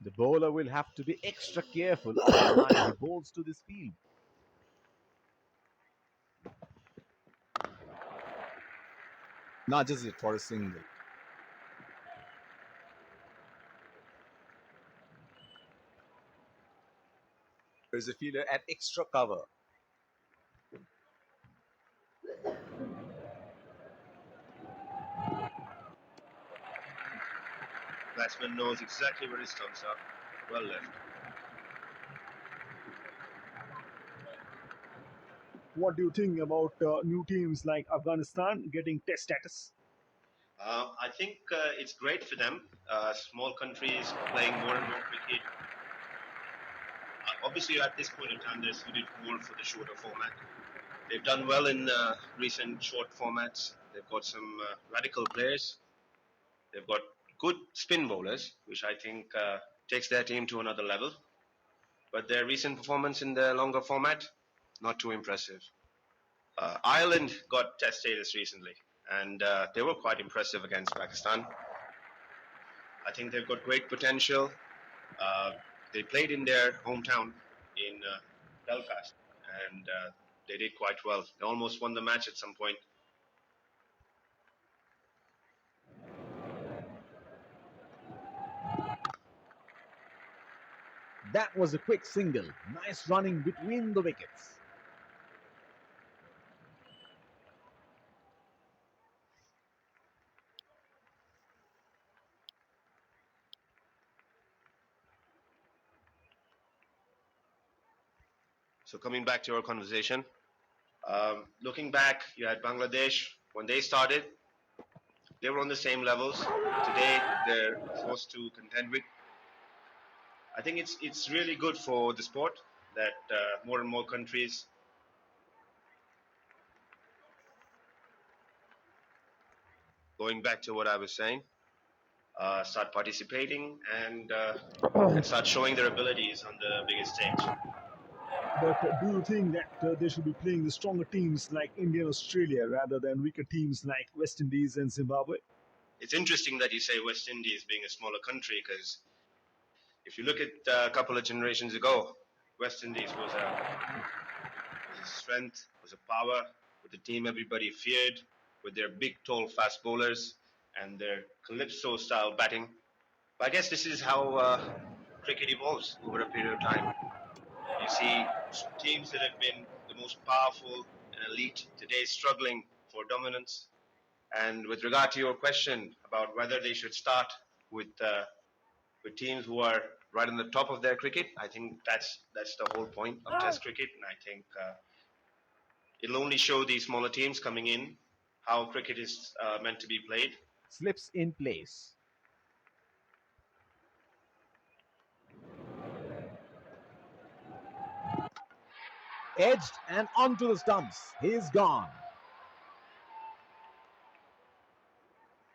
The bowler will have to be extra careful of the line he bowls to this field. Nudges it for a single. There's a fielder at extra cover. Batsman knows exactly where his stumps are. Well left. What do you think about new teams like Afghanistan getting test status? I think it's great for them. Small countries playing more and more cricket. Obviously, at this point in time, they're suited more for the shorter format. They've done well in recent short formats. They've got some radical players. They've got good spin bowlers, which I think takes their team to another level. But their recent performance in the longer format, not too impressive. Ireland got test status recently, and they were quite impressive against Pakistan. I think they've got great potential. Uh, they played in their hometown in Belfast, and they did quite well. They almost won the match at some point. That was a quick single. Nice running between the wickets. So coming back to our conversation, looking back, you had Bangladesh when they started. They were on the same levels. Today, they're forced to contend with. I think it's really good for the sport that more and more countries, going back to what I was saying, start participating and start showing their abilities on the biggest stage. But do you think that they should be playing the stronger teams like India and Australia rather than weaker teams like West Indies and Zimbabwe? It's interesting that you say West Indies being a smaller country because if you look at a couple of generations ago, West Indies was a strength, was a power, with a team everybody feared, with their big, tall, fast bowlers and their calypso style batting. But I guess this is how cricket evolves over a period of time. You see teams that have been the most powerful and elite today struggling for dominance. And with regard to your question about whether they should start with teams who are right on the top of their cricket, I think that's the whole point of Test cricket, and I think it'll only show these smaller teams coming in how cricket is meant to be played. Slips in place. Edged and onto the stumps. He's gone.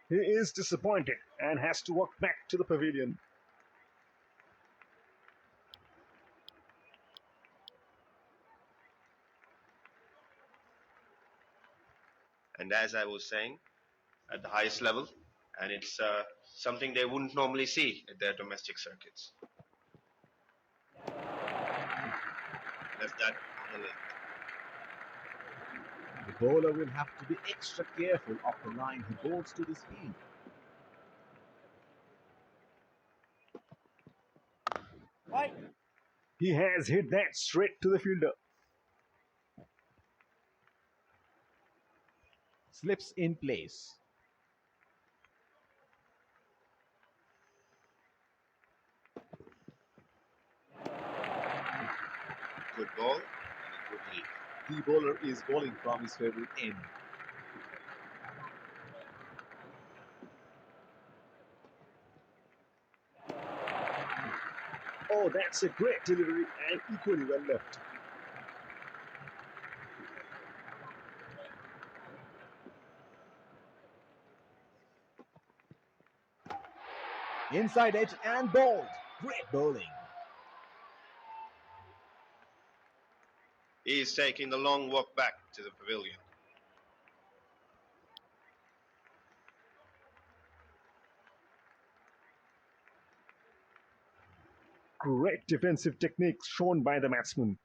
He is disappointed and has to walk back to the pavilion. And as I was saying, at the highest level, and it's something they wouldn't normally see at their domestic circuits. Left that on the left. The bowler will have to be extra careful of the line he bowls to this field. He has hit that straight to the fielder. Slips in place. Good ball and a good lead. The bowler is bowling from his favorite end. Oh, that's a great delivery and equally well left. Inside edge and bowled. Great bowling. He is taking the long walk back to the pavilion. Great defensive techniques shown by the batsman.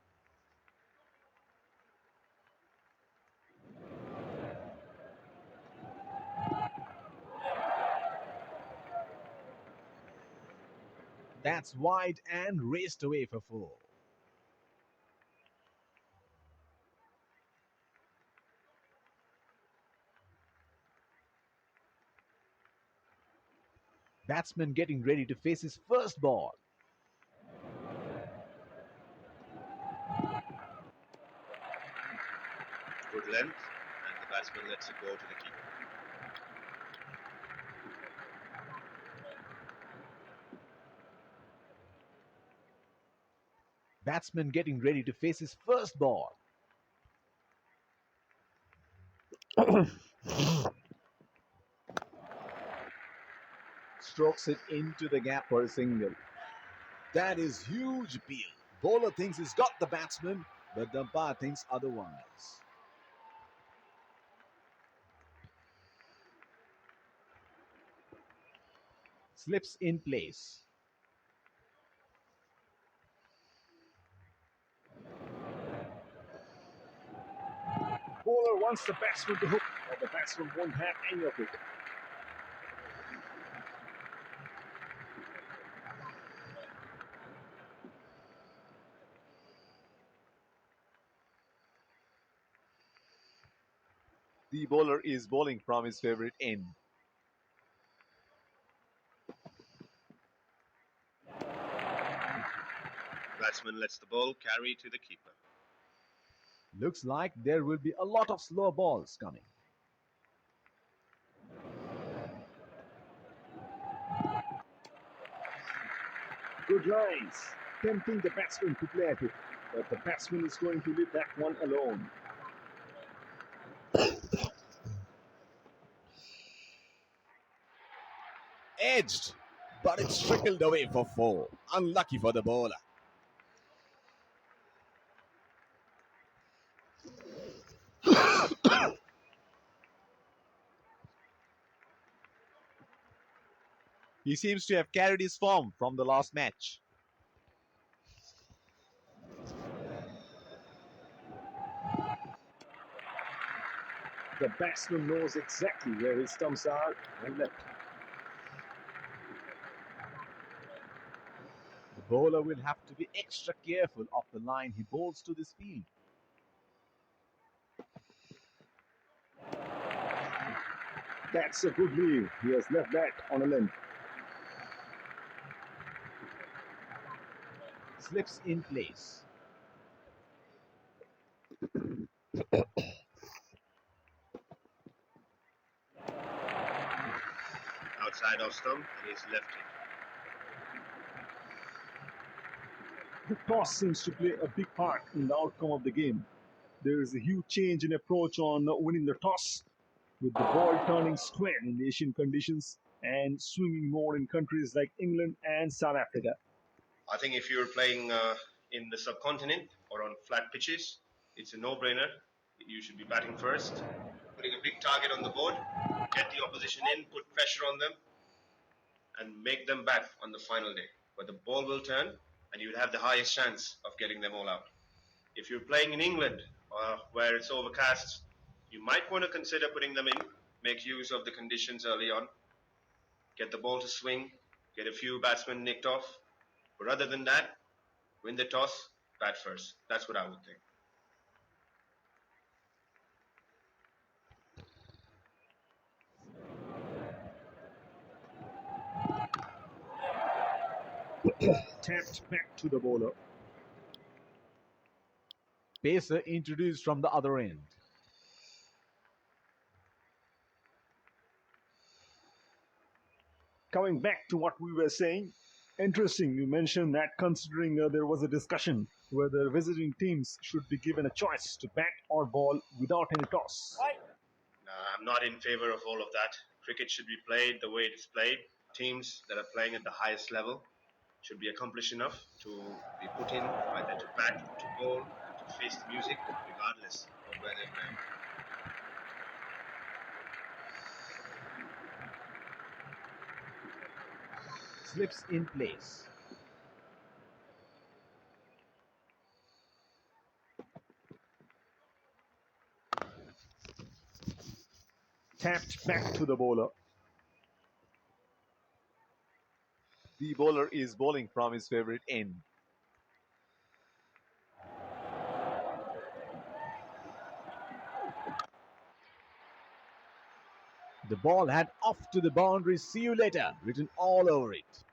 That's wide and raced away for 4. Batsman getting ready to face his first ball. Good length, and the batsman lets it go to the keeper. Batsman getting ready to face his first ball. Strokes it into the gap for a single. That is huge appeal. Bowler thinks he's got the batsman, but the umpire thinks otherwise. Slips in place. Bowler wants the batsman to hook, but the batsman won't have any of it. The bowler is bowling from his favorite end. Batsman lets the ball carry to the keeper. Looks like there will be a lot of slower balls coming. Good lines, tempting the batsman to play at it, but the batsman is going to leave that one alone. Edged, but it's trickled away for 4. Unlucky for the bowler. He seems to have carried his form from the last match. The batsman knows exactly where his stumps are and left. The bowler will have to be extra careful of the line he bowls to this field. That's a good leave. He has left that on a length. Slips in place. Outside off stump, and he's left it. The toss seems to play a big part in the outcome of the game. There is a huge change in approach on winning the toss, with the ball turning square in Asian conditions and swinging more in countries like England and South Africa. I think if you're playing in the subcontinent or on flat pitches, it's a no-brainer. You should be batting first, putting a big target on the board, get the opposition in, put pressure on them, and make them bat on the final day. But the ball will turn, and you'll have the highest chance of getting them all out. If you're playing in England, where it's overcast, you might want to consider putting them in, make use of the conditions early on, get the ball to swing, get a few batsmen nicked off. But other than that, win the toss, bat first. That's what I would think. Tapped back to the bowler. Pacer introduced from the other end. Coming back to what we were saying, interesting you mentioned that considering there was a discussion whether visiting teams should be given a choice to bat or ball without any toss. I'm not in favor of all of that. Cricket should be played the way it is played. Teams that are playing at the highest level should be accomplished enough to be put in either to bat, to bowl, to face the music, regardless of where they're playing. Slips in place. tapped back to the bowler. The bowler is bowling from his favorite end. The ball had off to the boundary. See you later written all over it.